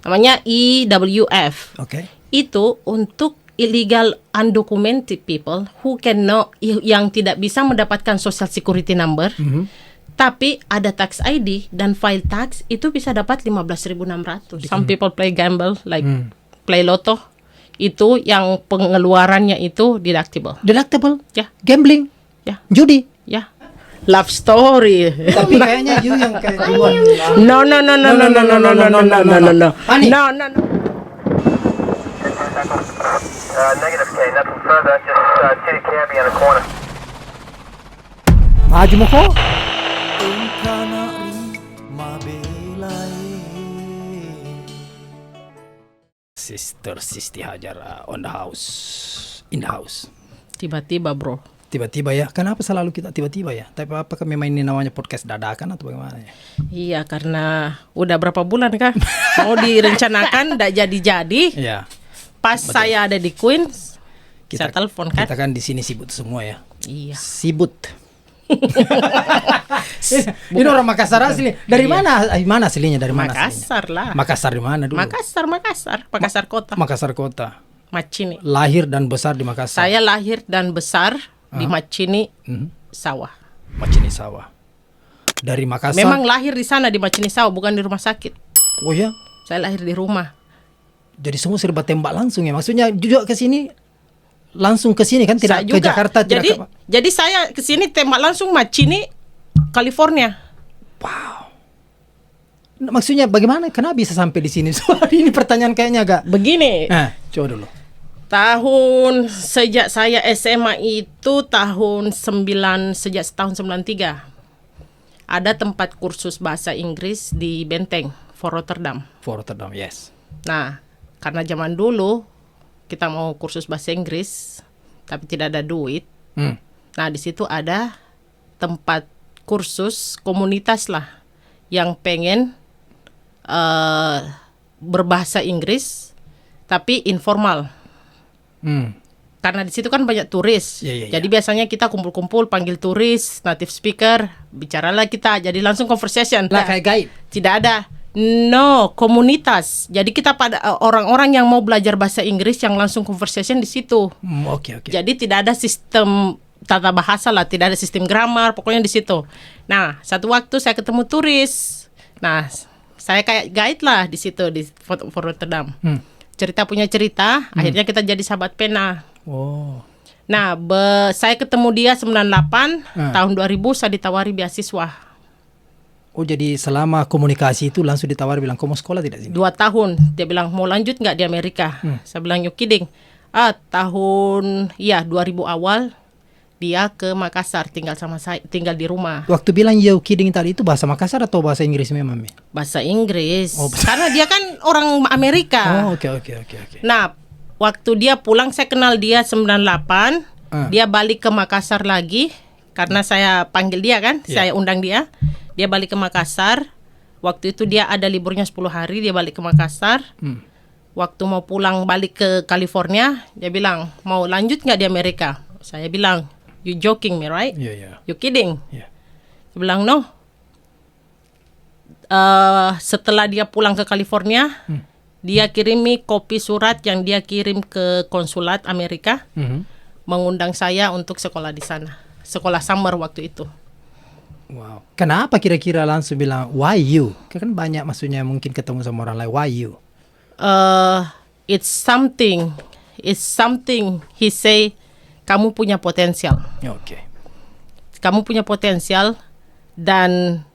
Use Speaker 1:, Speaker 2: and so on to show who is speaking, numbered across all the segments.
Speaker 1: namanya EWF.
Speaker 2: Oke.
Speaker 1: Itu untuk illegal undocumented people who cannot, yang tidak bisa mendapatkan social security number, tapi ada tax ID dan file tax, itu bisa dapat 15.600. Some people play gamble like play lotto, itu yang pengeluarannya itu deductible.
Speaker 2: Deductible?
Speaker 1: Ya.
Speaker 2: Gambling?
Speaker 1: Ya.
Speaker 2: Judi?
Speaker 1: Ya. Love story.
Speaker 2: Tapi kayaknya you yang kayak duluan.
Speaker 1: No.
Speaker 2: Ani.
Speaker 1: No.
Speaker 3: Negative K, nothing further, just Titty Cabby on the corner.
Speaker 2: Maju mo ko? Sister Sisti Hajar on the house. In the house.
Speaker 1: Tiba-tiba bro.
Speaker 2: Tiba-tiba ya. Kenapa selalu kita tiba-tiba ya? Tapi apakah memang ini namanya podcast dadakan atau bagaimana ya?
Speaker 1: Iya, karena udah berapa bulan kah mau direncanakan, tidak jadi-jadi.
Speaker 2: Iya.
Speaker 1: Pas saya ada di Queens, saya telepon kan.
Speaker 2: Kita kan di sini sibut semua ya.
Speaker 1: Iya.
Speaker 2: Sibut. Ini orang Makassar asli. Dari mana? Mana aslinya? Dari mana?
Speaker 1: Makassar
Speaker 2: aslinya?
Speaker 1: lah.
Speaker 2: Makassar di mana dulu?
Speaker 1: Makassar kota.
Speaker 2: Makassar kota.
Speaker 1: Macini.
Speaker 2: Lahir dan besar di Makassar.
Speaker 1: Saya lahir dan besar di Macini Sawah.
Speaker 2: Macini Sawah. Dari Makassar.
Speaker 1: Memang lahir di sana di Macini Sawah, bukan di rumah sakit.
Speaker 2: Oh ya?
Speaker 1: Saya lahir di rumah.
Speaker 2: Jadi semua serba tembak langsung ya. Maksudnya juga ke sini langsung ke sini kan, tidak ke Jakarta, tidak.
Speaker 1: Jadi saya ke sini tembak langsung Macini, California.
Speaker 2: Wow. Maksudnya bagaimana? Kenapa bisa sampai di sini? Ini pertanyaan kayaknya agak
Speaker 1: begini.
Speaker 2: Coba dulu.
Speaker 1: Sejak saya SMA itu sejak tahun 93. Ada tempat kursus bahasa Inggris di Benteng, Fort Rotterdam.
Speaker 2: Fort Rotterdam, yes.
Speaker 1: Nah, karena zaman dulu kita mau kursus bahasa Inggris tapi tidak ada duit. Nah, di situ ada tempat kursus komunitas lah yang pengen berbahasa Inggris tapi informal. Karena di situ kan banyak turis. Jadi biasanya kita kumpul-kumpul panggil turis, native speaker, bicaralah kita. Jadi langsung conversation.
Speaker 2: Lah kayak guide.
Speaker 1: Tidak ada. No, komunitas. Jadi kita pada orang-orang yang mau belajar bahasa Inggris yang langsung conversation di situ.
Speaker 2: Oke.
Speaker 1: Jadi tidak ada sistem tata bahasa lah, tidak ada sistem grammar, pokoknya di situ. Nah, satu waktu saya ketemu turis. Nah, saya kayak guide lah di situ di Fort Rotterdam. Cerita punya cerita, akhirnya kita jadi sahabat pena.
Speaker 2: Oh.
Speaker 1: Nah, saya ketemu dia 98, tahun 2000 saya ditawari beasiswa.
Speaker 2: Oh, jadi selama komunikasi itu langsung ditawar bilang, kamu sekolah tidak sini?
Speaker 1: 2 tahun. Dia bilang, mau lanjut nggak di Amerika? Saya bilang, you kidding. Tahun 2000 awal, dia ke Makassar, tinggal sama saya, tinggal di rumah.
Speaker 2: Waktu bilang you kidding tadi itu bahasa Makassar atau bahasa Inggris memang?
Speaker 1: Bahasa Inggris.
Speaker 2: Oh,
Speaker 1: karena dia kan orang Amerika.
Speaker 2: Oh, oke.
Speaker 1: Nah, waktu dia pulang, saya kenal dia 98. Dia balik ke Makassar lagi, karena saya panggil dia kan, saya undang dia. Dia balik ke Makassar. Waktu itu dia ada liburnya 10 hari, dia balik ke Makassar. Waktu mau pulang balik ke California, dia bilang, mau lanjut nggak di Amerika? Saya bilang, you joking me, right?
Speaker 2: Yeah.
Speaker 1: You kidding?
Speaker 2: Yeah.
Speaker 1: Dia bilang, no. Setelah dia pulang ke California, dia kirimi kopi surat yang dia kirim ke konsulat Amerika, mengundang saya untuk sekolah di sana. Sekolah summer waktu itu.
Speaker 2: Wow. Kenapa kira-kira langsung bilang why you? Kan banyak maksudnya mungkin ketemu sama orang lain, why you?
Speaker 1: It's something he say, kamu punya potensial.
Speaker 2: Oke.
Speaker 1: Kamu punya potensial dan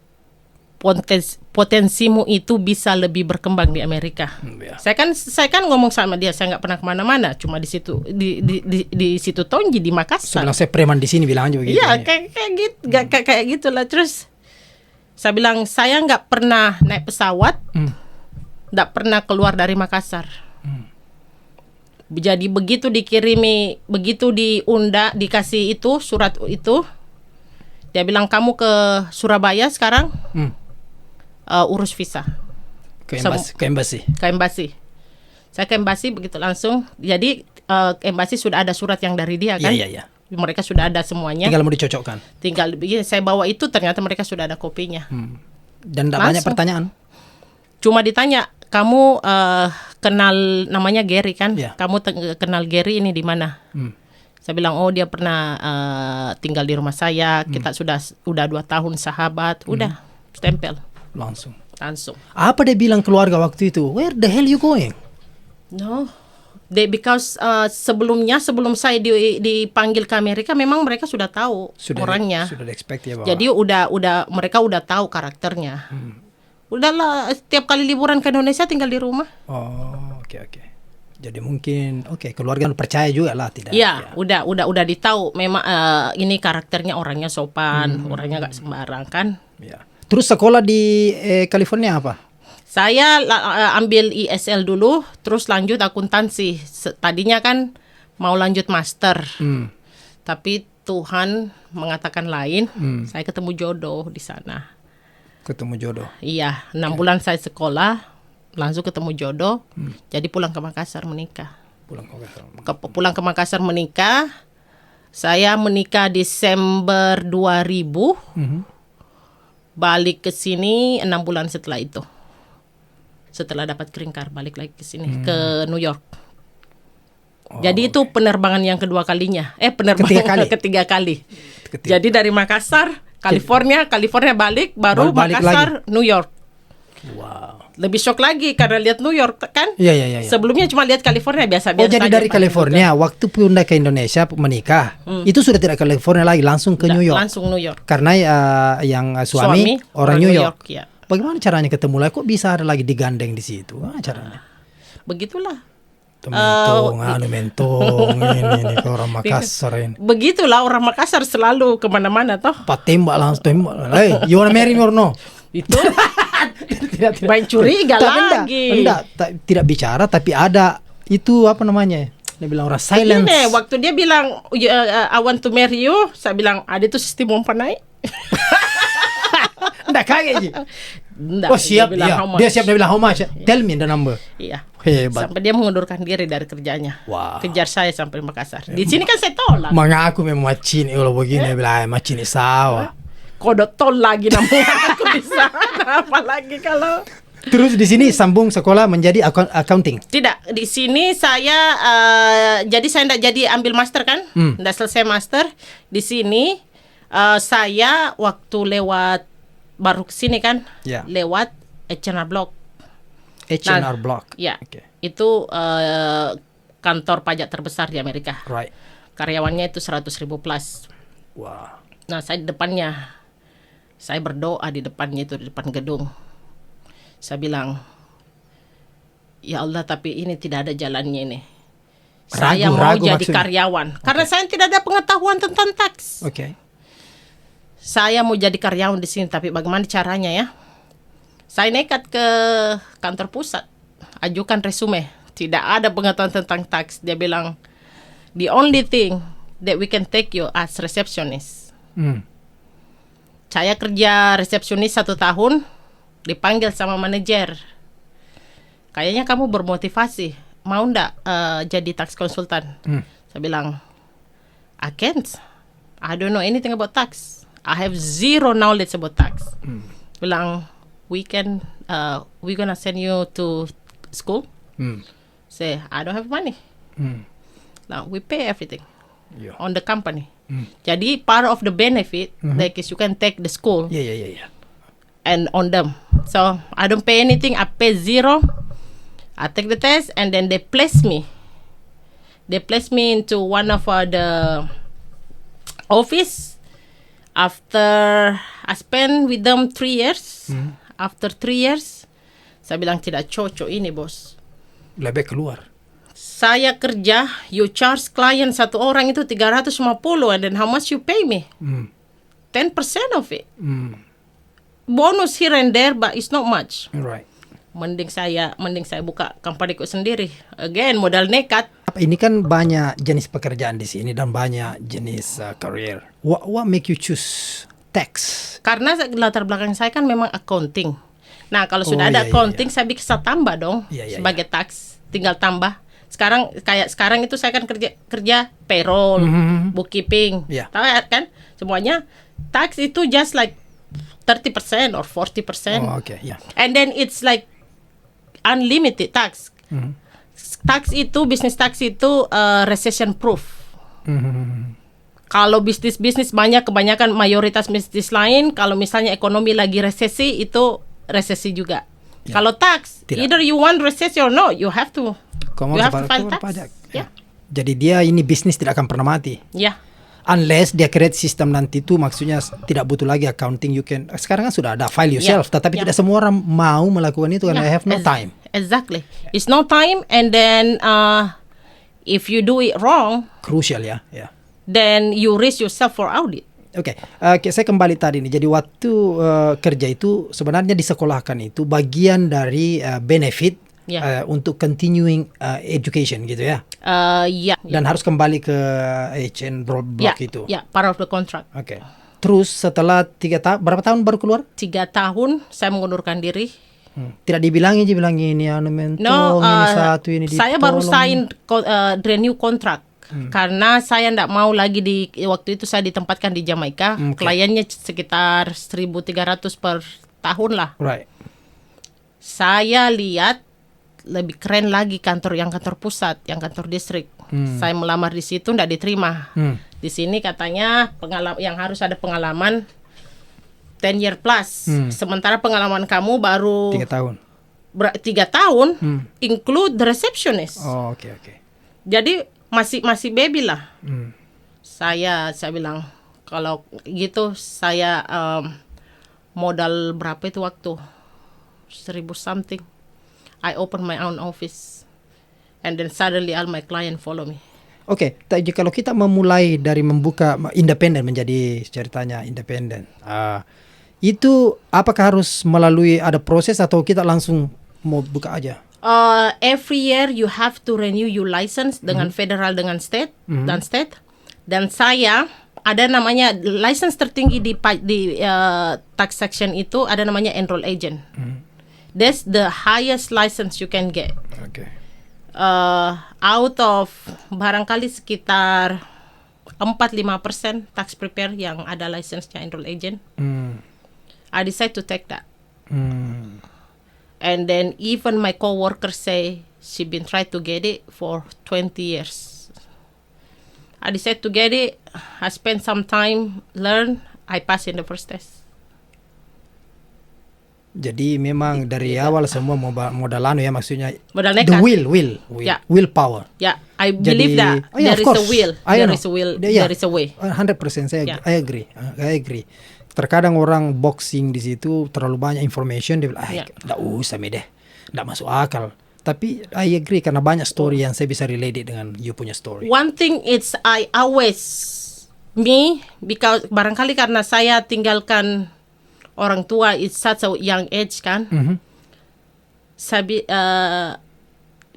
Speaker 1: potensimu itu bisa lebih berkembang di Amerika. Saya kan ngomong sama dia, saya nggak pernah kemana-mana, cuma di situ di situ Tonji di Makassar.
Speaker 2: Sebenarnya saya preman di sini bilang aja begitu.
Speaker 1: Iya, kayak gitulah. Terus saya bilang, saya nggak pernah naik pesawat, nggak pernah keluar dari Makassar. Jadi begitu dikasih itu surat itu, dia bilang, kamu ke Surabaya sekarang. Urus visa
Speaker 2: ke embassy. Saya
Speaker 1: ke embassy begitu langsung. Jadi embassy sudah ada surat yang dari dia kan.
Speaker 2: Iya.
Speaker 1: Mereka sudah ada semuanya.
Speaker 2: Tinggal mau dicocokkan.
Speaker 1: Saya bawa itu, ternyata mereka sudah ada kopinya.
Speaker 2: Dan tidak banyak pertanyaan.
Speaker 1: Cuma ditanya, kamu kenal namanya Gary kan?
Speaker 2: Ya.
Speaker 1: Kamu kenal Gary ini di mana? Saya bilang, oh dia pernah tinggal di rumah saya. Kita udah 2 tahun sahabat. Udah stempel
Speaker 2: Langsung.
Speaker 1: Apa
Speaker 2: dia bilang keluarga waktu itu? Where the hell you going?
Speaker 1: No, because sebelum saya dipanggil ke Amerika, memang mereka sudah tahu orangnya.
Speaker 2: Sudah expect ya, bahwa.
Speaker 1: Jadi mereka udah tahu karakternya. Udahlah, setiap kali liburan ke Indonesia tinggal di rumah.
Speaker 2: Oh, oke. Jadi mungkin keluarga percaya juga lah, tidak?
Speaker 1: Ya. Udah ditahu. Memang ini karakternya, orangnya sopan, orangnya gak sembarang kan.
Speaker 2: Ya. Terus sekolah di California apa?
Speaker 1: Saya ambil ESL dulu, terus lanjut akuntansi. Tadinya kan mau lanjut master, tapi Tuhan mengatakan lain. Saya ketemu jodoh di sana.
Speaker 2: Ketemu jodoh?
Speaker 1: Iya, 6 bulan saya sekolah, langsung ketemu jodoh. Jadi pulang ke Makassar menikah. Pulang ke Makassar menikah. Saya menikah Desember 2000. Balik ke sini 6 bulan setelah itu. Setelah dapat green card, balik lagi ke sini, ke New York. Jadi itu penerbangan yang kedua kalinya. Ketiga kali. Jadi dari Makassar, California balik, baru Makassar, New York.
Speaker 2: Wow.
Speaker 1: Lebih shock lagi karena lihat New York kan?
Speaker 2: Iya.
Speaker 1: Sebelumnya cuma lihat California biasa.
Speaker 2: Jadi dari California waktu pindah ke Indonesia menikah, itu sudah tidak ke California lagi, langsung ke New York.
Speaker 1: Langsung New York.
Speaker 2: Karena yang suami orang New York.
Speaker 1: Ya.
Speaker 2: Bagaimana caranya ketemu lagi? Kok bisa ada lagi digandeng di situ? Caranya?
Speaker 1: Begitulah.
Speaker 2: Mentong, ini ke orang Makassar ini.
Speaker 1: Begitulah orang Makassar selalu kemana-mana toh.
Speaker 2: Tembak langsung tembak. Hey, you wanna marry me or no?
Speaker 1: Itu tidak. Main curiga lagi.
Speaker 2: Tidak bicara, tapi ada itu apa namanya? Dia bilang orang silence.
Speaker 1: Ini waktu dia bilang I want to marry you, saya bilang ada itu sistem umpanai.
Speaker 2: Nggak kaget sih.
Speaker 1: Oh
Speaker 2: siap dia siap, dia bilang how much? Tell me the number.
Speaker 1: Iya.
Speaker 2: Hebat.
Speaker 1: Sampai dia mengundurkan diri dari kerjanya.
Speaker 2: Wow.
Speaker 1: Kejar saya sampai Makassar. Di sini kan saya tolak.
Speaker 2: Mengaku memang macin kalau begini, dia bilang macin sawah.
Speaker 1: Kodok tol lagi namun aku di sana, apalagi kalau.
Speaker 2: Terus di sini sambung sekolah menjadi accounting.
Speaker 1: Tidak, di sini saya jadi saya tidak jadi ambil master kan, tidak selesai master. Di sini saya waktu lewat baru kesini kan, lewat H&R Block.
Speaker 2: H&R Block.
Speaker 1: Ya, itu kantor pajak terbesar di Amerika.
Speaker 2: Right.
Speaker 1: Karyawannya itu 100,000 plus.
Speaker 2: Wow.
Speaker 1: Nah saya di depannya, saya berdoa di depannya itu, di depan gedung. Saya bilang, ya Allah, tapi ini tidak ada jalannya ini. Saya mau jadi maksudnya karyawan. Karena saya tidak ada pengetahuan tentang tax. Saya mau jadi karyawan di sini, tapi bagaimana caranya ya? Saya nekat ke kantor pusat, ajukan resume. Tidak ada pengetahuan tentang tax. Dia bilang, the only thing that we can take you as receptionist. Saya kerja resepsionis 1 tahun. Dipanggil sama manajer, kayaknya kamu bermotivasi, mau ndak jadi tax konsultan? Saya bilang, I don't know anything about tax. I have zero knowledge about tax. Bilang, we gonna send you to school. Say, I don't have money. Now we pay everything on the company. Jadi part of the benefit, like is you can take the school. And on them. So I don't pay anything. I pay zero. I take the test and then they place me. They place me into one of the office. After I spend with them 3 years. After 3 years, saya bilang tidak cocok ini bos.
Speaker 2: Lebih keluar.
Speaker 1: Saya kerja, you charge client satu orang itu 350, and then how much you pay me? 10% of it. Bonus here and there, but it's not much.
Speaker 2: Right.
Speaker 1: Mending saya buka companyku sendiri. Again, modal nekat.
Speaker 2: Ini kan banyak jenis pekerjaan di sini dan banyak jenis career. What make you choose tax?
Speaker 1: Karena latar belakang saya kan memang accounting. Nah, kalau sudah ada accounting, saya bisa tambah dong sebagai tax. Tinggal tambah. Sekarang itu saya kan kerja payroll, bookkeeping. Tahu kan? Semuanya tax itu just like 30% or 40%.
Speaker 2: Oh, okay, yeah.
Speaker 1: And then it's like unlimited tax. Tax itu, business tax itu recession proof. Kalau bisnis kebanyakan mayoritas bisnis lain, kalau misalnya ekonomi lagi resesi, itu resesi juga. Kalau tax, either you want recession or no, you have to file tax.
Speaker 2: Jadi dia ini bisnis tidak akan pernah mati. Unless dia create sistem nanti itu, maksudnya tidak butuh lagi accounting, you can. Sekarang kan sudah ada file yourself, tetapi tidak semua orang mau melakukan itu karena I have no time.
Speaker 1: Exactly, it's no time, and then if you do it wrong,
Speaker 2: crucial ya.
Speaker 1: Then you risk yourself for audit.
Speaker 2: Oke, saya kembali tadi nih. Jadi waktu kerja itu sebenarnya disekolahkan itu bagian dari benefit untuk continuing education gitu ya. Dan harus kembali ke HN block itu.
Speaker 1: Part of the contract.
Speaker 2: Oke. Terus setelah 3 tahun, berapa tahun baru keluar?
Speaker 1: 3 tahun saya mengundurkan diri.
Speaker 2: Tidak dibilangin ini mentong, ini satu, ini ditolong.
Speaker 1: Saya baru sign renew contract. Karena saya tidak mau lagi waktu itu saya ditempatkan di Jamaika. Kliennya sekitar 1.300 per tahun lah.
Speaker 2: Right.
Speaker 1: Saya lihat lebih keren lagi kantor pusat, yang kantor distrik. Saya melamar di situ tidak diterima. Di sini katanya yang harus ada pengalaman 10 year plus. Sementara pengalaman kamu baru
Speaker 2: 3 tahun.
Speaker 1: 3 tahun, include the receptionist.
Speaker 2: Oh, oke.
Speaker 1: Jadi masih baby lah. Saya bilang kalau gitu saya modal berapa itu waktu 1,000 something. I open my own office, and then suddenly all my client follow me.
Speaker 2: Oke, kalau kita memulai dari membuka independen menjadi ceritanya independen, itu apakah harus melalui ada proses atau kita langsung mau buka aja?
Speaker 1: Every year you have to renew your license dengan federal dengan state dan saya ada namanya license tertinggi di tax section itu ada namanya enroll agent. That's the highest license you can get.
Speaker 2: Okay.
Speaker 1: Out of barangkali sekitar 4-5% tax prepare yang ada license-nya enroll agent. I decide to take that. And then even my co-workers say she been trying to get it for 20 years. I decided to get it. I spent some time, learn. I passed in the first test.
Speaker 2: Jadi memang dari awal semua modal ya, maksudnya
Speaker 1: modal nekat.
Speaker 2: The will power.
Speaker 1: I believe that there is a will. There is a way.
Speaker 2: 100% I agree. Terkadang orang boxing di situ terlalu banyak information, dia bilang, nggak usah deh, nggak masuk akal. Tapi I agree karena banyak story yang saya bisa relate dengan you punya story.
Speaker 1: One thing is I always because barangkali karena saya tinggalkan orang tua it's such a young age kan.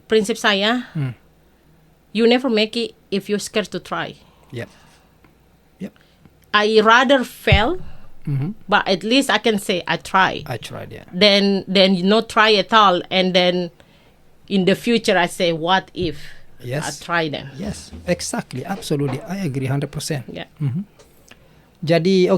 Speaker 1: Prinsip saya, you never make it if you're scared to try.
Speaker 2: Yep.
Speaker 1: I rather fail. But at least I can say I tried.
Speaker 2: Yeah.
Speaker 1: Then not try at all, and then in the future I say what if I try them.
Speaker 2: Yes, exactly, absolutely, I agree 100%.
Speaker 1: Yeah.
Speaker 2: Jadi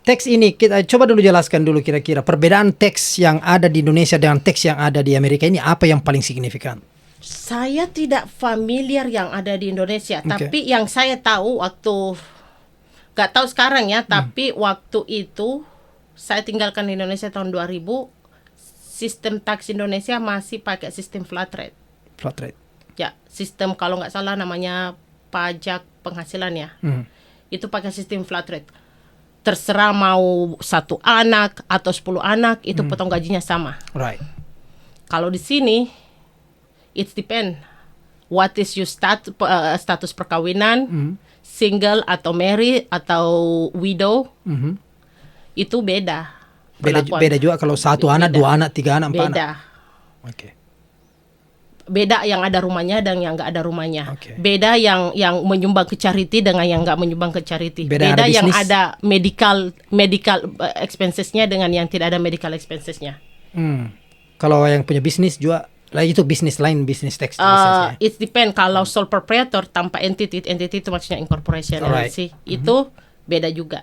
Speaker 2: teks ini kita coba dulu jelaskan dulu kira-kira perbedaan teks yang ada di Indonesia dengan teks yang ada di Amerika ini apa yang paling signifikan?
Speaker 1: Saya tidak familiar yang ada di Indonesia, tapi yang saya tahu waktu gak tahu sekarang ya, tapi waktu itu saya tinggalkan Indonesia tahun 2000, sistem tax Indonesia masih pakai sistem flat rate. Ya, sistem kalau nggak salah namanya pajak penghasilan ya. Itu pakai sistem flat rate. Terserah mau 1 anak atau 10 anak, itu potong gajinya sama.
Speaker 2: Right.
Speaker 1: Kalau di sini, it depend. What is your status perkawinan, single atau married atau widow, itu beda.
Speaker 2: Beda juga kalau 1 anak, 2 anak, 3 anak, 4 anak.
Speaker 1: Beda. Beda yang ada rumahnya dan yang nggak ada rumahnya. Beda yang menyumbang ke charity dengan yang nggak menyumbang ke charity. Beda yang ada medical expensesnya dengan yang tidak ada medical expensesnya.
Speaker 2: Kalau yang punya bisnis juga, lah itu bisnis lain, bisnis tax.
Speaker 1: It depend. Kalau sole proprietor tanpa entity itu maksudnya incorporation LLC, itu beda juga.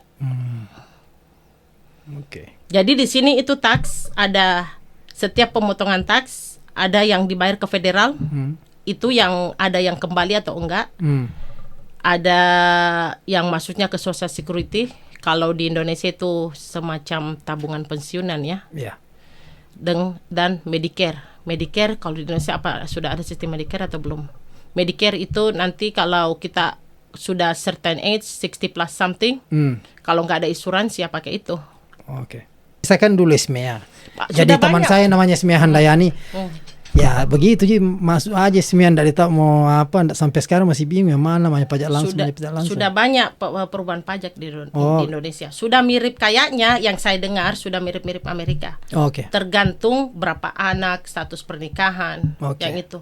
Speaker 1: Jadi di sini itu tax ada setiap pemotongan tax ada yang dibayar ke federal, itu yang ada yang kembali atau enggak. Ada yang maksudnya ke Social Security. Kalau di Indonesia itu semacam tabungan pensiunan ya. Dan Medicare. Medicare kalau di Indonesia apa sudah ada sistem Medicare atau belum? Medicare itu nanti kalau kita sudah certain age 60 plus something, kalau nggak ada asuransi ya pakai itu.
Speaker 2: Oke. Saya kan dulu SMEA. Jadi
Speaker 1: Sudah
Speaker 2: teman
Speaker 1: banyak.
Speaker 2: saya namanya SMEA Handayani. Ya begitu ji, masuk aja SMEA, ndak tahu mau apa, sampai sekarang masih bingung yang mana namanya pajak langsung, pajak langsung.
Speaker 1: Sudah banyak perubahan pajak di Indonesia. Sudah mirip kayaknya yang saya dengar sudah mirip-mirip Amerika.
Speaker 2: Oke.
Speaker 1: Tergantung berapa anak, status pernikahan,
Speaker 2: Oke.
Speaker 1: yang itu.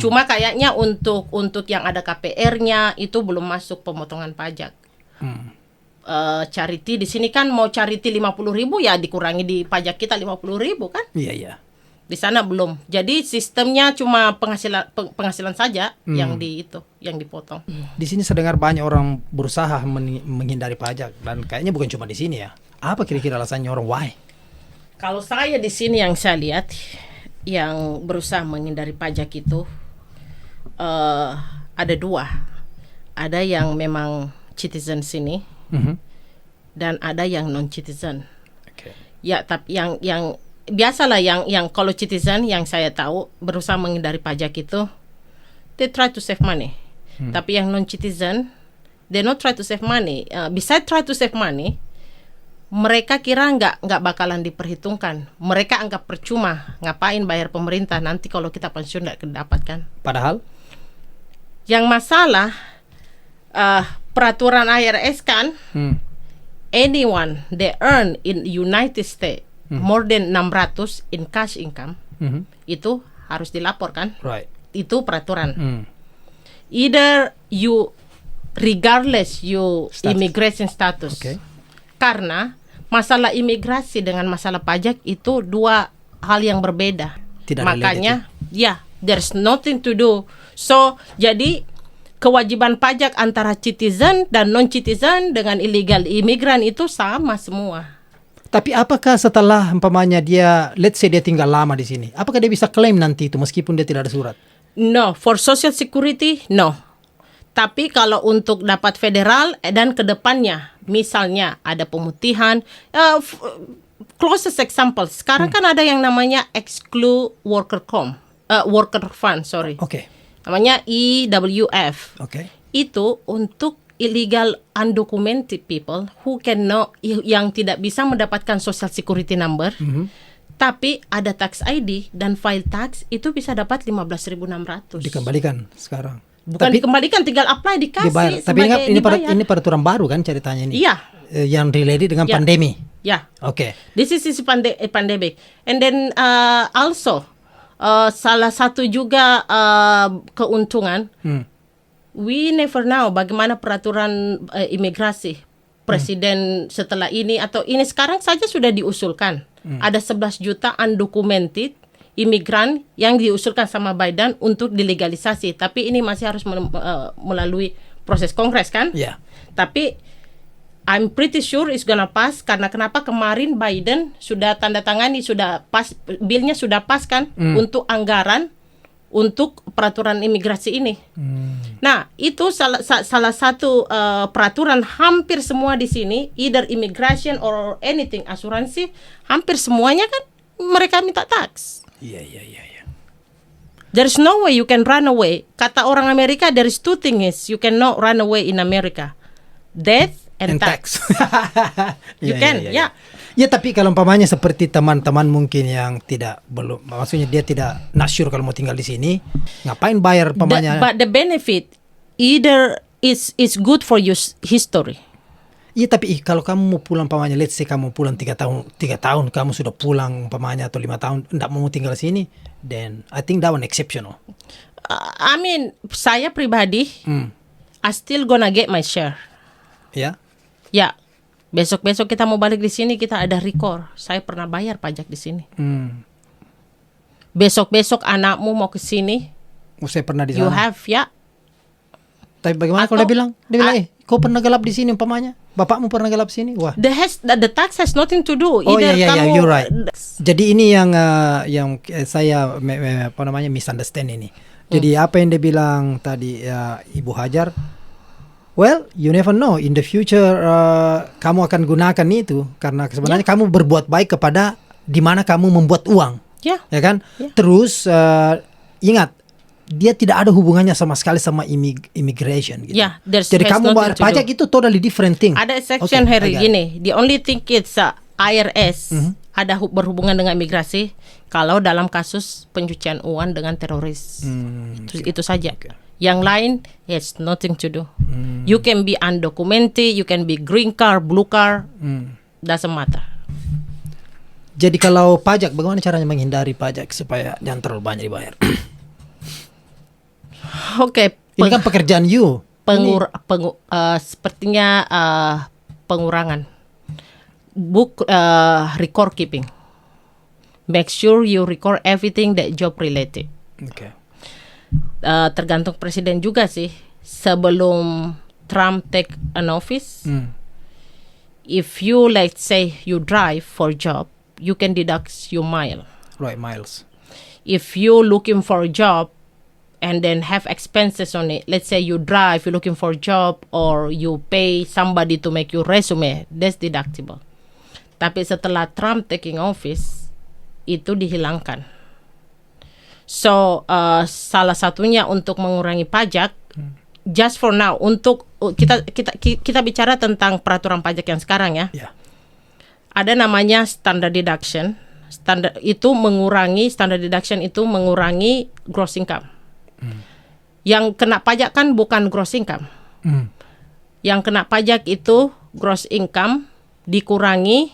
Speaker 1: Cuma kayaknya untuk yang ada KPR-nya itu belum masuk pemotongan pajak. Charity di sini kan mau charity 50.000 ya dikurangi di pajak kita 50.000 kan?
Speaker 2: Iya.
Speaker 1: Di sana belum. Jadi sistemnya cuma penghasilan saja yang dipotong.
Speaker 2: Di sini saya dengar banyak orang berusaha menghindari pajak, dan kayaknya bukan cuma di sini ya. Apa kira-kira alasannya orang why?
Speaker 1: Kalau saya di sini yang saya lihat yang berusaha menghindari pajak itu ada dua. Ada yang memang citizen sini dan ada yang non citizen. Ya, tapi yang biasalah yang kalau citizen yang saya tahu berusaha menghindari pajak itu they try to save money. Tapi yang non citizen they not try to save money. Besides try to save money, mereka kira nggak bakalan diperhitungkan. Mereka anggap percuma, ngapain bayar pemerintah nanti kalau kita pensiun nggak kedapatkan.
Speaker 2: Padahal
Speaker 1: yang masalah peraturan IRS kan, anyone they earn in United States more than 600 in cash income, itu harus dilaporkan.
Speaker 2: right.
Speaker 1: Itu peraturan. Either you regardless you immigration status. Karena masalah imigrasi dengan masalah pajak itu dua hal yang berbeda. Makanya there's nothing to do. So jadi kewajiban pajak antara citizen dan non citizen dengan illegal imigran itu sama semua.
Speaker 2: Tapi apakah setelah umpamanya dia, let's say dia tinggal lama di sini, apakah dia bisa klaim nanti itu meskipun dia tidak ada surat?
Speaker 1: No, for Social Security, no. Tapi kalau untuk dapat federal dan kedepannya, misalnya ada pemutihan, closest example, sekarang kan ada yang namanya exclude worker fund, namanya EWF. Itu untuk illegal undocumented people who cannot, yang tidak bisa mendapatkan social security number, tapi ada tax ID dan file tax, itu bisa dapat 15.600.
Speaker 2: Dikembalikan sekarang.
Speaker 1: Bukan dikembalikan, tinggal apply dikasih.
Speaker 2: Dibayar. Tapi ini peraturan baru kan ceritanya ini.
Speaker 1: Iya.
Speaker 2: Yang related dengan pandemi.
Speaker 1: Ya.
Speaker 2: Oke.
Speaker 1: This is pandemic. And then also salah satu juga keuntungan, we never know bagaimana peraturan imigrasi presiden setelah ini atau ini sekarang saja sudah diusulkan. Ada 11 juta undocumented imigran yang diusulkan sama Biden untuk dilegalisasi. Tapi ini masih harus melalui proses Kongres kan?
Speaker 2: Yeah.
Speaker 1: Tapi I'm pretty sure it's gonna pass. Karena kenapa kemarin Biden sudah tanda tangani, sudah pas, bilnya sudah pas kan untuk anggaran untuk peraturan imigrasi ini. Nah, itu salah satu peraturan hampir semua di sini, either immigration or anything, asuransi, hampir semuanya kan mereka minta tax.
Speaker 2: Iya.
Speaker 1: There's no way you can run away. Kata orang Amerika, there is two things you cannot run away in America. Death and tax. You can.
Speaker 2: Ya, tapi kalau umpamanya seperti teman-teman mungkin yang maksudnya dia tidak not sure kalau mau tinggal di sini, ngapain bayar umpamanya?
Speaker 1: But the benefit either is good for your history.
Speaker 2: Iya, tapi kalau kamu mau pulang umpamanya, let's say kamu pulang 3 tahun kamu sudah pulang umpamanya atau 5 tahun enggak mau tinggal di sini, then I think that one exceptional.
Speaker 1: I mean, saya pribadi I still gonna get my share.
Speaker 2: Ya.
Speaker 1: Ya. Besok-besok kita mau balik di sini, kita ada record. Saya pernah bayar pajak di sini. Besok-besok anakmu mau ke sini.
Speaker 2: Saya pernah di sana.
Speaker 1: You have, ya.
Speaker 2: Tapi bagaimana kalau dia bilang, kau pernah gelap di sini umpamanya, bapakmu pernah gelap sini, wah.
Speaker 1: The tax has nothing to do.
Speaker 2: Oh iya, you're right. Jadi ini yang saya misunderstand ini. Jadi apa yang dia bilang tadi Ibu Hajar, well, you never know in the future kamu akan gunakan itu karena sebenarnya kamu berbuat baik kepada di mana kamu membuat uang, ya kan? Terus ingat. Dia tidak ada hubungannya sama sekali sama immigration gitu. Jadi kamu bayar pajak itu totally different thing.
Speaker 1: Ada exception hari gini. The only thing it's IRS ada berhubungan dengan imigrasi kalau dalam kasus pencucian uang dengan teroris. Itu saja. Yang lain it's nothing to do. You can be undocumented, you can be green card, blue card, doesn't matter.
Speaker 2: Jadi kalau pajak, bagaimana caranya menghindari pajak supaya jangan terlalu banyak dibayar?
Speaker 1: Oke,
Speaker 2: ini kan pekerjaan you.
Speaker 1: Sepertinya pengurangan. Record keeping. Make sure you record everything that job related.
Speaker 2: Okay.
Speaker 1: Tergantung presiden juga sih. Sebelum Trump take an office, if you let's say you drive for job, you can deduct your mile.
Speaker 2: Right, miles.
Speaker 1: If you looking for a job and then have expenses on it. Let's say you drive, you're looking for a job, or you pay somebody to make your resume, that's deductible. Tapi setelah Trump taking office, itu dihilangkan. So, salah satunya untuk mengurangi pajak, just for now, untuk kita bicara tentang peraturan pajak yang sekarang ya. Ada namanya standard deduction. Standard deduction itu mengurangi gross income. Yang kena pajak kan bukan gross income. Yang kena pajak itu gross income dikurangi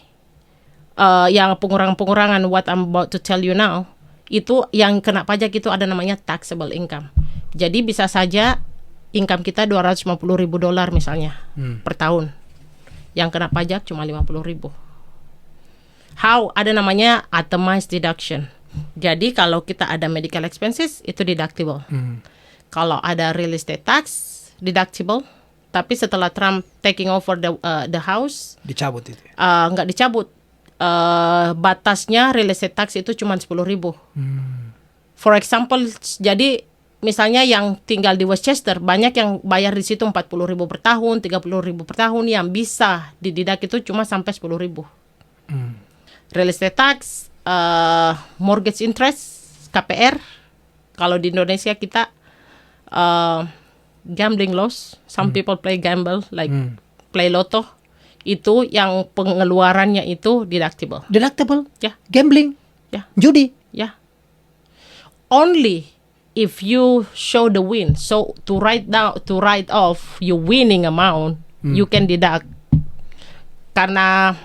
Speaker 1: yang pengurangan what I'm about to tell you now. Itu yang kena pajak itu ada namanya taxable income. Jadi bisa saja income kita $250,000 misalnya per tahun. Yang kena pajak cuma $50,000. How? Ada namanya itemized deduction. Jadi kalau kita ada medical expenses itu deductible. Kalau ada real estate tax deductible. Tapi setelah Trump taking over the house,
Speaker 2: dicabut itu.
Speaker 1: Nggak dicabut. Batasnya real estate tax itu cuma $10,000. For example, jadi misalnya yang tinggal di Westchester banyak yang bayar di situ $40,000 per tahun, $30,000 per tahun, yang bisa dideduct itu cuma sampai $10,000. Real estate tax, mortgage interest, KPR. Kalau di Indonesia kita gambling loss. Some people play gamble like play lotto. Itu yang pengeluarannya itu deductible.
Speaker 2: Deductible?
Speaker 1: Ya.
Speaker 2: Gambling?
Speaker 1: Ya.
Speaker 2: Judi?
Speaker 1: Ya. Only if you show the win. So to write off your winning amount, you can deduct. Karena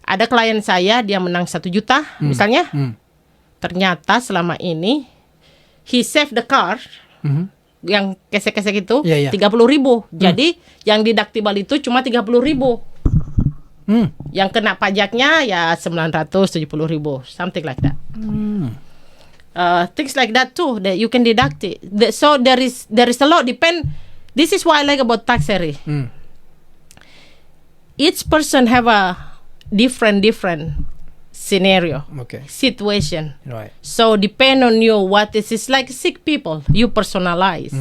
Speaker 1: ada klien saya, dia menang 1 juta misalnya. Ternyata selama ini he save the car yang kesek-kesek itu 30,000. Jadi yang deductible itu cuma 30,000. Yang kena pajaknya ya 970,000, something like that. Things like that too that you can deduct it. So there is a lot depend. This is what I like about tax area. Each person have a different scenario, situation.
Speaker 2: Right.
Speaker 1: So depend on you what is. It's like sick people. You personalize.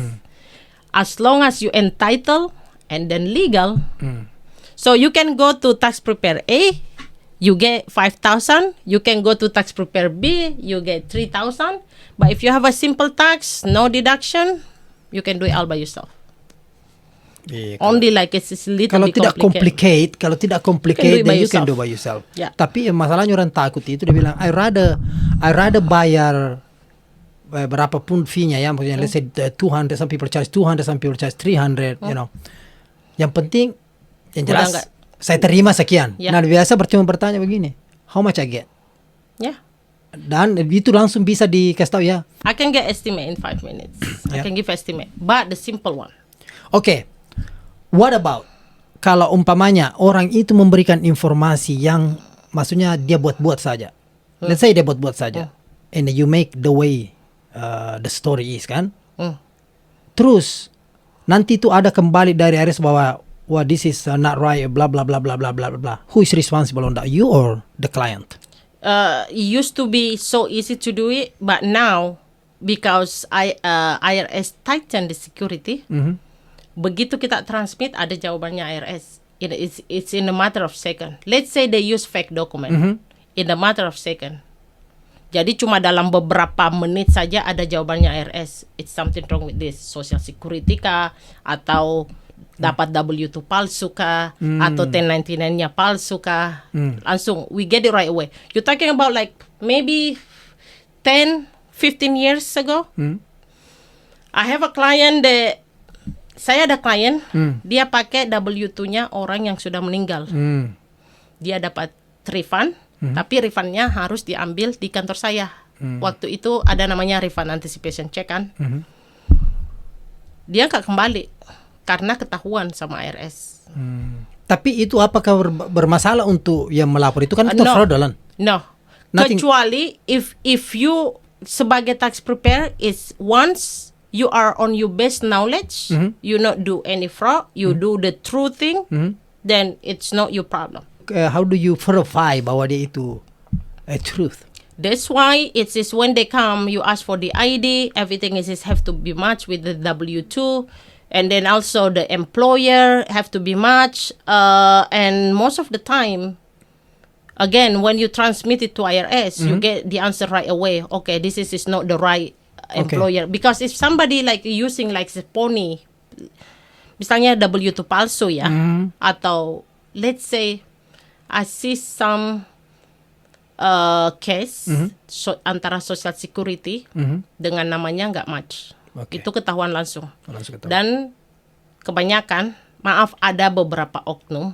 Speaker 1: As long as you entitled and then legal. So you can go to tax preparer A, you get 5,000. You can go to tax preparer B, you get 3,000. But if you have a simple tax, no deduction, you can do it all by yourself. Only like it's a little bit complicated.
Speaker 2: Kalau tidak complicate, then you can do by yourself. Tapi masalahnya orang takut itu, dia bilang I rather bayar berapapun fee-nya ya, maksudnya let's say 200, some people charge 200, some people charge 300, you know. Yang penting yang jelas saya terima sekian. Nah, biasa cuma bertanya begini, how much I get? Dan itu langsung bisa dikasih tahu ya.
Speaker 1: I can get estimate in 5 minutes. I can give estimate, but the simple one.
Speaker 2: Okay. What about kalau umpamanya orang itu memberikan informasi yang maksudnya dia buat-buat saja. Let's say dia buat-buat saja. And you make the way the story is kan. Terus nanti itu ada kembali dari IRS bahwa wah this is not right, blah blah blah blah blah blah blah. Who is responsible on that? You or the client?
Speaker 1: It used to be so easy to do it, but now because IRS tighten the security, begitu kita transmit ada jawabannya IRS. It's in a matter of second. Let's say they use fake document, in a matter of second. Jadi cuma dalam beberapa menit saja ada jawabannya IRS. It's something wrong with this. Social Security kah? Atau dapat W2 palsu kah? Atau 1099-nya palsu kah? Langsung, we get it right away. You're talking about like maybe 10, 15 years ago. I have a client saya ada klien, dia pakai W2-nya orang yang sudah meninggal. Dia dapat refund. Tapi refundnya harus diambil di kantor saya. Waktu itu ada namanya refund anticipation check kan. Dia nggak kembali karena ketahuan sama IRS.
Speaker 2: Tapi itu apakah bermasalah untuk yang melapor itu kan fraudulent?
Speaker 1: No. Kecuali if you sebagai tax preparer is once you are on your best knowledge, you not do any fraud, you do the true thing, then it's not your problem.
Speaker 2: How do you verify bahwa dia itu truth?
Speaker 1: That's why it's when they come, you ask for the ID, everything is have to be matched with the W2, and then also the employer have to be matched, and most of the time, again, when you transmit it to IRS, you get the answer right away. Okay, this is not the right employer. Because if somebody like using like the pony, misalnya W2 palsu ya, atau let's say, I see some case antara Social Security dengan namanya nggak match. Itu ketahuan langsung. Dan kebanyakan, maaf ada beberapa oknum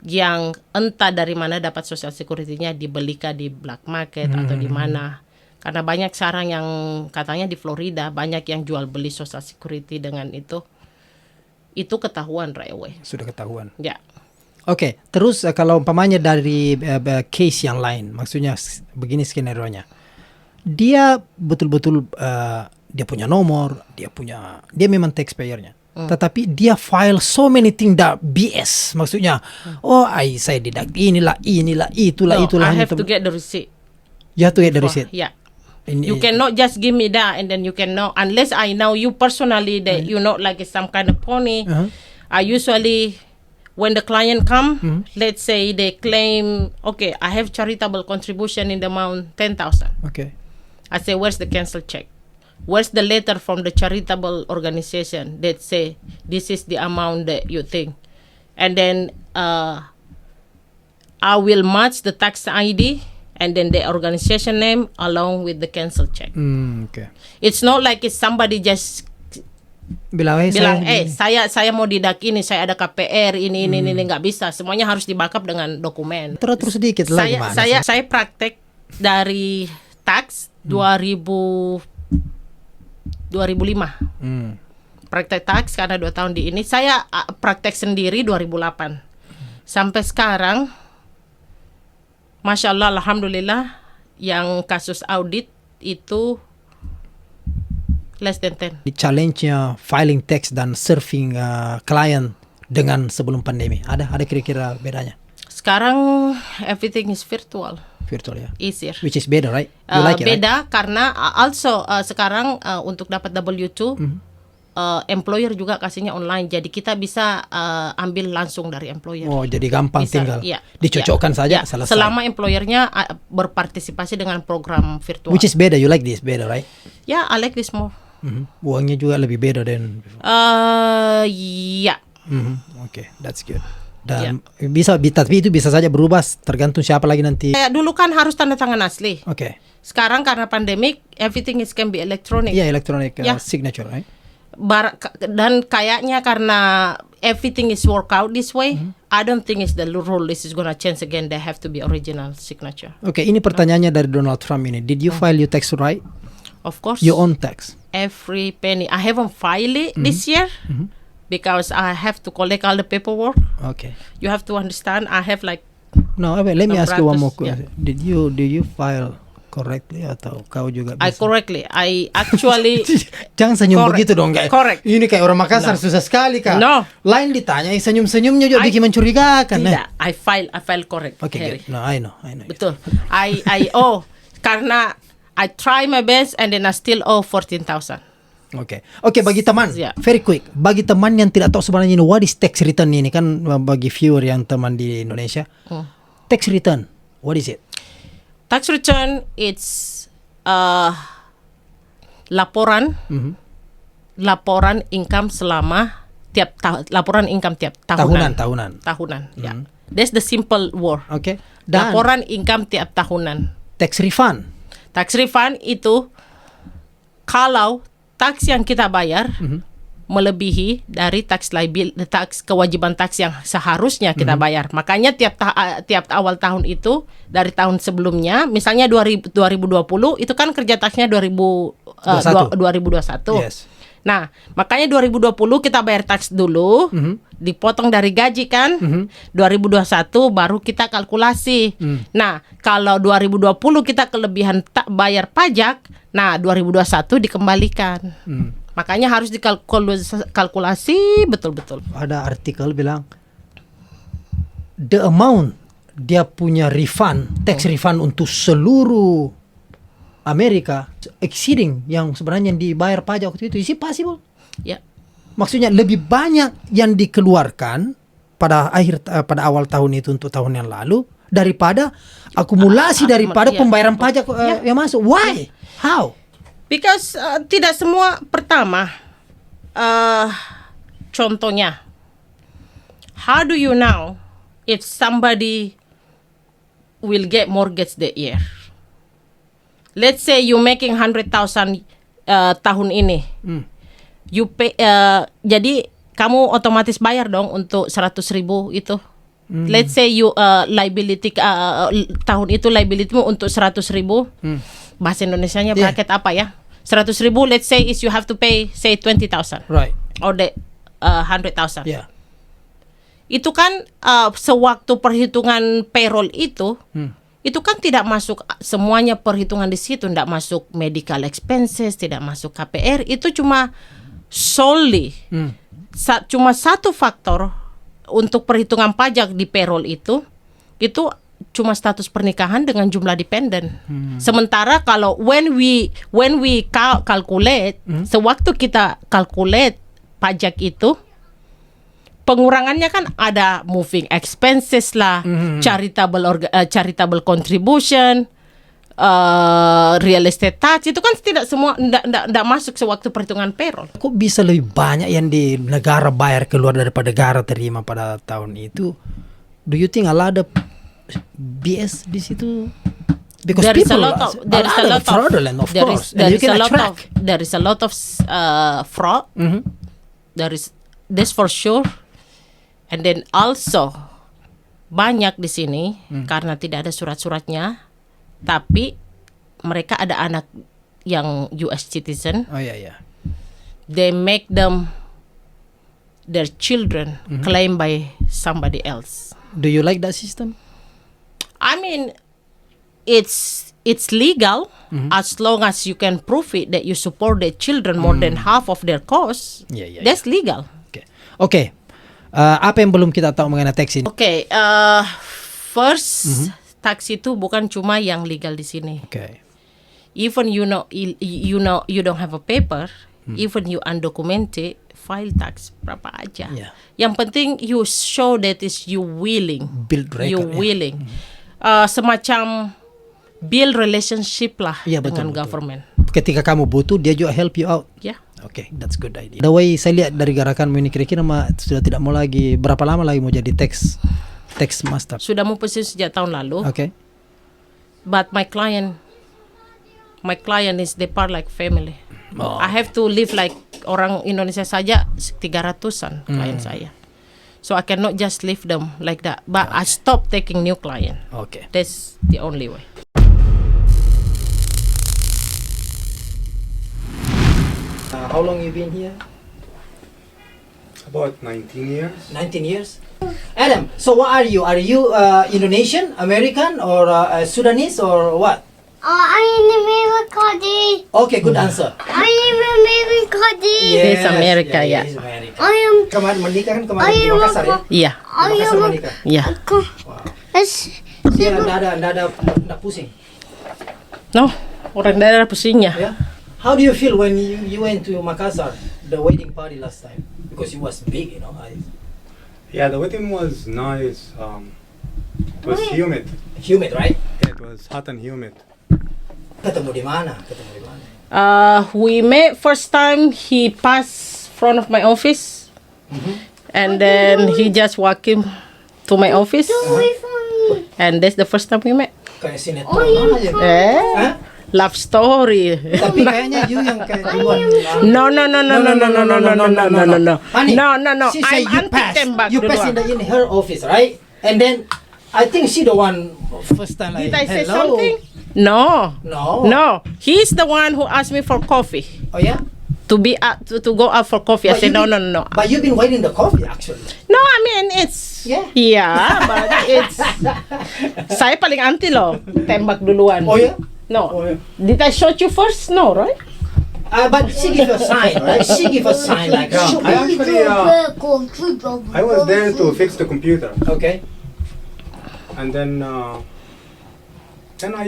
Speaker 1: yang entah dari mana dapat Social Security-nya dibelikan di black market atau di mana. Karena banyak sekarang yang katanya di Florida banyak yang jual beli Social Security dengan itu ketahuan right away.
Speaker 2: Sudah ketahuan.
Speaker 1: Ya.
Speaker 2: Oke, terus kalau umpamanya dari case yang lain, maksudnya begini skenario-nya. Dia betul-betul dia punya nomor, dia memang taxpayer-nya. Tetapi dia file so many things that BS. Maksudnya, saya deduct inilah, itulah.
Speaker 1: I have to get the receipt.
Speaker 2: You have to get the receipt.
Speaker 1: Yeah. You cannot just give me that and then you cannot, unless I know you personally that you're not like some kind of pony. I usually, when the client come, let's say they claim, okay, I have charitable contribution in the amount 10,000.
Speaker 2: Okay.
Speaker 1: I say, where's the cancel check? Where's the letter from the charitable organization that say this is the amount that you think? And then I will match the tax ID and then the organization name along with the cancel check.
Speaker 2: Okay.
Speaker 1: It's not like it's somebody just bilang saya mau didak ini, saya ada KPR ini nggak bisa. Semuanya harus di-backup dengan dokumen.
Speaker 2: Terus sedikit lagi mana?
Speaker 1: Saya praktek dari tax 2005. Praktek tax karena 2 tahun di ini. Saya praktek sendiri 2008. Sampai sekarang Masya Allah, Alhamdulillah, yang kasus audit itu less than 10.
Speaker 2: Di challenge-nya filing tax dan serving client dengan sebelum pandemi, ada kira-kira bedanya?
Speaker 1: Sekarang everything is virtual.
Speaker 2: Virtual ya?
Speaker 1: Easier.
Speaker 2: Which is better, right? You like it,
Speaker 1: beda,
Speaker 2: right?
Speaker 1: Karena also sekarang untuk dapat W2, employer juga kasihnya online, jadi kita bisa ambil langsung dari employer.
Speaker 2: Oh, jadi gampang bisa, tinggal dicocokkan saja, selesai.
Speaker 1: Selama employernya berpartisipasi dengan program virtual.
Speaker 2: Which is better, you like this better, right?
Speaker 1: Yeah, I like this more.
Speaker 2: Uangnya juga lebih better than before.
Speaker 1: Yeah.
Speaker 2: Okay, that's good. Dan tapi itu bisa saja berubah tergantung siapa lagi nanti.
Speaker 1: Dulu kan harus tanda tangan asli.
Speaker 2: Okay.
Speaker 1: Sekarang karena pandemic, everything can be electronic.
Speaker 2: Yeah, electronic signature, right?
Speaker 1: Dan kayaknya karena everything is work out this way, I don't think it's the rule this is gonna change again. They have to be original signature.
Speaker 2: Okay, ini pertanyaannya dari Donald Trump ini. Did you file your tax right?
Speaker 1: Of course.
Speaker 2: Your own tax.
Speaker 1: Every penny. I haven't filed it this year because I have to collect all the paperwork.
Speaker 2: Okay.
Speaker 1: You have to understand. I have like.
Speaker 2: No, let me ask you one more question. Yeah. Did you file correctly atau kau juga
Speaker 1: I correctly. I actually
Speaker 2: jangan senyum
Speaker 1: Correct.
Speaker 2: begitu dong, kayak
Speaker 1: Correct.
Speaker 2: ini kayak orang Makassar
Speaker 1: No.
Speaker 2: susah sekali kak.
Speaker 1: No.
Speaker 2: Lain ditanya senyum-senyumnya juga bikin mencurigakan.
Speaker 1: tidak. I file correct.
Speaker 2: Oke,
Speaker 1: Harry.
Speaker 2: good. No, I know.
Speaker 1: Betul. Karena I try my best and then I still owe 14,000.
Speaker 2: Oke, bagi teman,
Speaker 1: Yeah.
Speaker 2: very quick. Bagi teman yang tidak tahu sebenarnya ini what is tax return ini kan, bagi viewer yang teman di Indonesia, tax return, what is it?
Speaker 1: Tax return it's laporan income selama laporan income tiap tahunan. Tahunan. Ya. That's the simple word.
Speaker 2: Oke. Dan
Speaker 1: Laporan income tiap tahunan.
Speaker 2: tax refund.
Speaker 1: Tax refund itu kalau tax yang kita bayar melebihi dari tax kewajiban tax yang seharusnya kita bayar. Makanya tiap awal tahun itu dari tahun sebelumnya, misalnya 2020 itu kan kerja taxnya 2021.
Speaker 2: Yes.
Speaker 1: Nah, makanya 2020 kita bayar tax dulu, dipotong dari gaji kan. 2021 baru kita kalkulasi. Nah, kalau 2020 kita kelebihan bayar pajak, nah 2021 dikembalikan. Makanya harus dikalkulasi betul-betul.
Speaker 2: Ada artikel bilang the amount dia punya refund, tax refund untuk seluruh Amerika exceeding yang sebenarnya yang dibayar pajak waktu itu. Is it possible?
Speaker 1: Ya.
Speaker 2: Maksudnya lebih banyak yang dikeluarkan pada awal tahun itu untuk tahun yang lalu daripada akumulasi daripada pembayaran pajak yang masuk. Why? How?
Speaker 1: Because tidak semua. Pertama, contohnya, how do you know if somebody will get mortgage that year? Let's say you making 100,000 tahun ini. You pay, jadi kamu otomatis bayar dong untuk 100,000 itu. Let's say you liability tahun itu liability-mu untuk 100,000. Bahasa Indonesianya bracket apa ya? 100,000, let's say is you have to pay say 20,000.
Speaker 2: Right.
Speaker 1: Or the 100,000.
Speaker 2: Yeah.
Speaker 1: Itu kan sewaktu perhitungan payroll itu kan tidak masuk semuanya perhitungan di situ, tidak masuk medical expenses, tidak masuk KPR, itu cuma solely cuma satu faktor untuk perhitungan pajak di payroll itu cuma status pernikahan dengan jumlah dependen. Sementara kalau when we calculate, sewaktu kita calculate pajak itu, pengurangannya kan ada moving expenses lah, charitable contribution, real estate tax, itu kan tidak semua tidak masuk sewaktu perhitungan payroll.
Speaker 2: Kok bisa lebih banyak yang di negara bayar keluar daripada negara terima pada tahun itu? Do you think a lot of BS di situ? Because
Speaker 1: there is a lot of
Speaker 2: fraudulent, of course. There
Speaker 1: is a lot of fraud. That's for sure. And then also banyak di sini karena tidak ada surat-suratnya, tapi mereka ada anak yang US citizen.
Speaker 2: Oh yeah.
Speaker 1: They make them their children claimed by somebody else.
Speaker 2: Do you like that system?
Speaker 1: I mean, it's legal as long as you can prove it that you support the children more than half of their cost.
Speaker 2: Yeah.
Speaker 1: That's legal.
Speaker 2: Okay. Apa yang belum kita tahu mengenai tax ini?
Speaker 1: Okay, first tax itu bukan cuma yang legal di sini.
Speaker 2: Okay.
Speaker 1: Even you don't have a paper, even you undocumented, file tax berapa aja.
Speaker 2: Yeah.
Speaker 1: Yang penting you show that is you willing.
Speaker 2: Build record.
Speaker 1: You willing. Semacam build relationship lah dengan government.
Speaker 2: Ketika kamu butuh, dia juga help you out.
Speaker 1: Yeah.
Speaker 2: Okay, that's good idea. The way saya lihat dari gerakanmu ini, kira-kira sudah tidak mau lagi, berapa lama lagi mau jadi tax master?
Speaker 1: Sudah mau pensiun sejak tahun lalu.
Speaker 2: Okay.
Speaker 1: But my client is they part like family. I have to live like orang Indonesia saja 300-an klien saya. So I cannot just leave them like that. But I stop taking new client.
Speaker 2: Okay.
Speaker 1: That's the only way.
Speaker 2: How long you been here?
Speaker 4: About 19 years.
Speaker 2: 19 years. Adam, so what are you? Are you Indonesian, American, or Sudanese, or what?
Speaker 4: I am American.
Speaker 2: Okay, good answer.
Speaker 4: I am American.
Speaker 1: He's America, yeah.
Speaker 2: He's America.
Speaker 4: I am.
Speaker 2: Kemarin menikah kan kemarin di Makassar ya?
Speaker 1: Iya,
Speaker 4: I
Speaker 2: Makassar
Speaker 4: am.
Speaker 2: menikah.
Speaker 1: iya.
Speaker 2: Dia nggak pusing.
Speaker 1: No, orang daerah pusingnya.
Speaker 2: Yeah. How do you feel when you went to Makassar, the wedding party last time? Because it was big, you know.
Speaker 5: Yeah, the wedding was nice. It was humid.
Speaker 2: Humid, right?
Speaker 5: Yeah, it was hot and humid.
Speaker 2: Ketemu di mana?
Speaker 1: We met first time he passed front of my office, and then he just walking to my office,
Speaker 4: Away from me.
Speaker 1: and that's the first time we met.
Speaker 2: Kayak sinetron aja.
Speaker 1: Eh, love story.
Speaker 2: Tapi kayaknya you yang kayak duluan.
Speaker 1: No.
Speaker 2: Honey,
Speaker 1: No.
Speaker 2: She say
Speaker 1: I'm
Speaker 2: you pass.
Speaker 1: tembak
Speaker 2: You pass in
Speaker 1: duluan.
Speaker 2: her office, right? And then I think she the one first time like
Speaker 1: Did I say
Speaker 2: hello.
Speaker 1: something? No.
Speaker 2: No.
Speaker 1: He's the one who asked me for coffee.
Speaker 2: Oh yeah.
Speaker 1: To go out for coffee. I
Speaker 2: But
Speaker 1: said
Speaker 2: you
Speaker 1: no.
Speaker 2: But you've been waiting the coffee actually.
Speaker 1: No, I mean it's
Speaker 2: Yeah.
Speaker 1: but it's saya paling anti loh tembak duluan.
Speaker 2: Oh yeah.
Speaker 1: No.
Speaker 2: Oh, yeah.
Speaker 1: Did I shoot you first? No, right?
Speaker 2: But she give a sign, right? She give a sign like.
Speaker 5: Yeah,
Speaker 2: shoot
Speaker 5: I
Speaker 2: me.
Speaker 5: actually I was there to fix the computer,
Speaker 2: Okay.
Speaker 5: and then I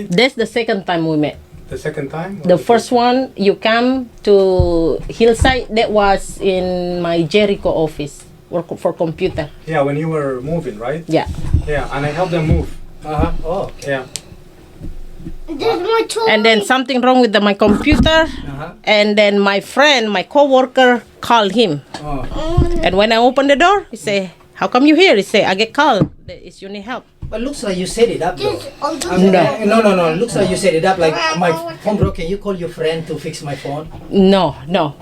Speaker 1: That's the second time we met.
Speaker 5: the second time.
Speaker 1: The first one you come to Hillside, that was in my Jericho office work for computer.
Speaker 5: Yeah, when you were moving, right?
Speaker 1: Yeah.
Speaker 5: Yeah, and I helped them move.
Speaker 2: Oh.
Speaker 5: Yeah.
Speaker 4: There's my toy.
Speaker 1: And then something wrong with my computer, and then my friend, my coworker called him.
Speaker 2: Oh.
Speaker 1: And when I opened the door, he say, "How come you here?" He say, "I get called. Is you need help?"
Speaker 2: But looks like you set it up though.
Speaker 1: No.
Speaker 2: No. Looks like you set it up like my phone broke. Can you call your friend to fix my phone?
Speaker 1: No.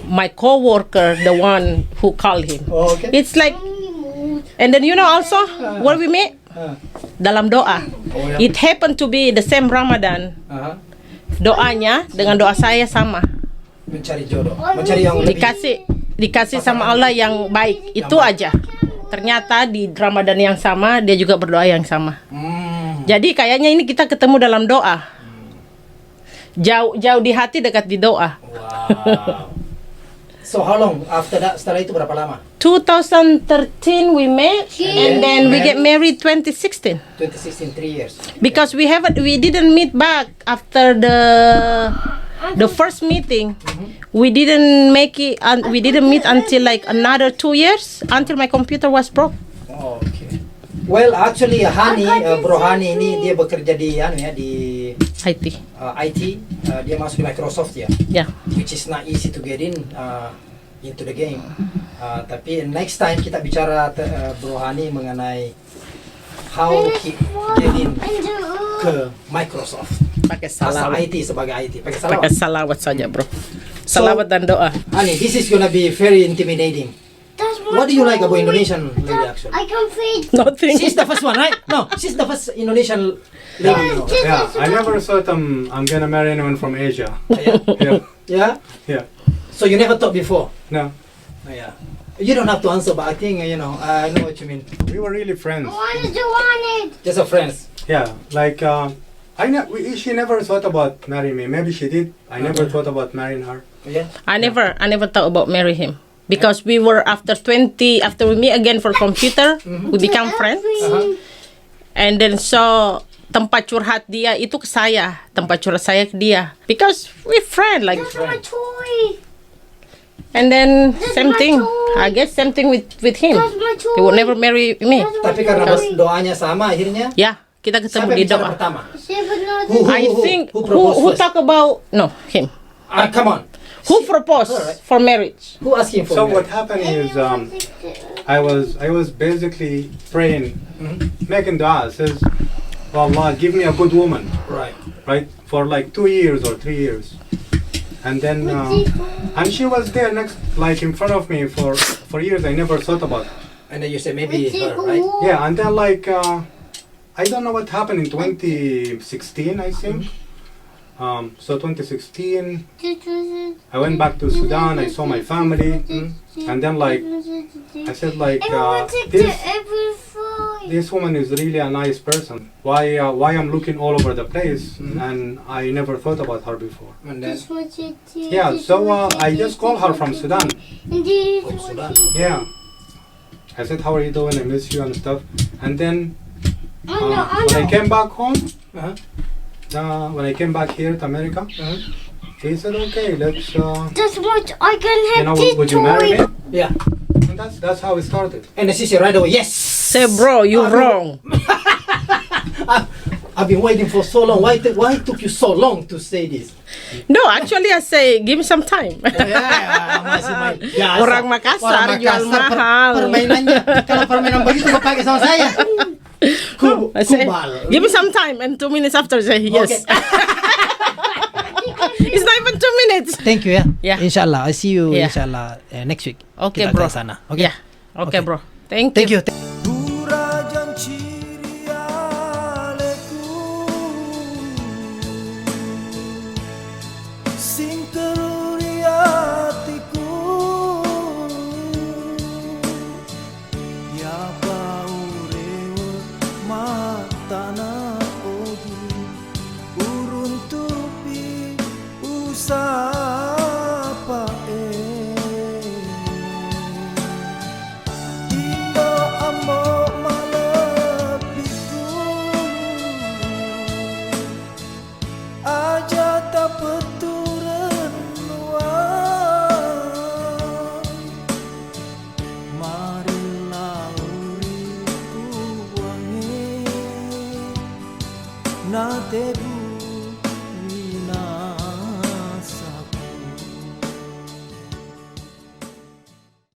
Speaker 1: My coworker, the one who called him.
Speaker 2: Oh, okay.
Speaker 1: It's like, and then you know also where we met? Dalam doa.
Speaker 2: Oh, yeah.
Speaker 1: It happened to be the same Ramadan. Doanya dengan doa saya sama.
Speaker 2: Mencari jodoh, mencari yang lebih.
Speaker 1: Dikasih sama Allah yang baik. Itu aja. Ternyata di Ramadan yang sama dia juga berdoa yang sama. Jadi kayaknya ini kita ketemu dalam doa. Jauh di hati, dekat di doa.
Speaker 2: Wow. So how long after that? Setelah itu berapa lama?
Speaker 1: 2013 we met, and then we get married 2016.
Speaker 2: 2016, 3 years.
Speaker 1: Because we didn't meet back after the first meeting. We didn't make it. We didn't meet until like another 2 years until my computer was broke.
Speaker 2: Oh, okay. Well, actually, Hani, Bro Hani ini dia bekerja di di
Speaker 1: IT.
Speaker 2: IT. Dia masuk di Microsoft ya.
Speaker 1: Yeah.
Speaker 2: Which is not easy to get into the game. Tapi next time kita bicara Bro Hani mengenai how he get in ke Microsoft.
Speaker 1: Pakai
Speaker 2: Asal
Speaker 1: salawat.
Speaker 2: IT sebagai IT. Pakai
Speaker 1: Pakai
Speaker 2: salawat.
Speaker 1: salawat saja, bro. Salawat dan doa.
Speaker 2: Hani, this is gonna be very intimidating.
Speaker 4: That's my
Speaker 2: What do you like
Speaker 4: toy.
Speaker 2: about Indonesian lady actually?
Speaker 4: I can feed.
Speaker 1: Nothing.
Speaker 2: She's the first one, right? No, she's the first Indonesian lady. You know.
Speaker 5: Yeah, I never thought I'm gonna marry anyone from Asia.
Speaker 2: Yeah.
Speaker 5: Yeah.
Speaker 2: Yeah.
Speaker 5: Yeah.
Speaker 2: So you never thought before?
Speaker 5: No,
Speaker 2: Oh, yeah. You don't have to answer, but I think I know what you mean.
Speaker 5: we were really friends.
Speaker 4: wanted.
Speaker 2: Just a friends.
Speaker 5: Yeah, like she never thought about marrying me. Maybe she did. I never thought about marrying her.
Speaker 2: Yeah.
Speaker 1: I never thought about marry him. Because we were after we meet again for computer, we become friends. And then so tempat curhat dia itu ke saya, tempat curhat saya ke dia. Because we friend like.
Speaker 4: That's my toy.
Speaker 1: And then same thing, I guess same thing with him.
Speaker 4: That's my toy.
Speaker 1: He would never marry me.
Speaker 2: Tapi karena doanya sama akhirnya.
Speaker 1: Ya, kita ketemu
Speaker 2: Siapa
Speaker 1: di
Speaker 2: yang bicara
Speaker 1: doa.
Speaker 2: pertama?
Speaker 4: Who?
Speaker 1: I think
Speaker 2: who proposed
Speaker 1: who
Speaker 2: first?
Speaker 1: talk about him.
Speaker 2: Come on.
Speaker 1: Who proposed
Speaker 2: Alright.
Speaker 1: for marriage?
Speaker 2: Who asking for
Speaker 5: So
Speaker 2: marriage?
Speaker 5: what happened is I was basically praying, making dua. Says, "Oh Allah, give me a good woman."
Speaker 2: Right.
Speaker 5: For like 2 years or 3 years, and then and she was there next, like in front of me for years. I never thought about it.
Speaker 2: And then you say maybe her, right?
Speaker 5: Yeah, and then like I don't know what happened in 2016, I think. So 2016, I went back to Sudan. I saw my family, and then like I said, like this this woman is really a nice person. Why I'm looking all over the place, and I never thought about her before.
Speaker 2: And then,
Speaker 5: Yeah, so I just called her from Sudan.
Speaker 2: Sudan.
Speaker 5: Yeah. I said, how are you doing? I miss you and stuff. And then when I came back home, when I came back here to America, he said, okay, let's,
Speaker 4: That's what I can
Speaker 5: you
Speaker 4: have
Speaker 5: know,
Speaker 4: this
Speaker 5: would you marry me?
Speaker 2: Yeah.
Speaker 5: And that's how it started.
Speaker 2: And the sister right away, yes.
Speaker 1: Say, bro, you wrong.
Speaker 2: I've been waiting for so long. Why took you so long to say this?
Speaker 1: No, actually I say, give me some time.
Speaker 2: Masih main. Biasa.
Speaker 1: Orang Makassar jual mahal.
Speaker 2: Permainannya, kalau permainan begitu nggak pakai sama saya.
Speaker 1: I say,
Speaker 2: Kubal.
Speaker 1: give me some time, and 2 minutes after say yes.
Speaker 2: Okay.
Speaker 1: It's not even 2 minutes.
Speaker 2: Thank you ya.
Speaker 1: Yeah.
Speaker 2: Inshallah, I see you
Speaker 1: Yeah.
Speaker 2: inshallah next week.
Speaker 1: Okay,
Speaker 2: Kita
Speaker 1: bro.
Speaker 2: ke sana. Okay.
Speaker 1: Yeah. Okay, bro. Thank
Speaker 2: Thank
Speaker 1: you.
Speaker 2: you.
Speaker 6: na tebu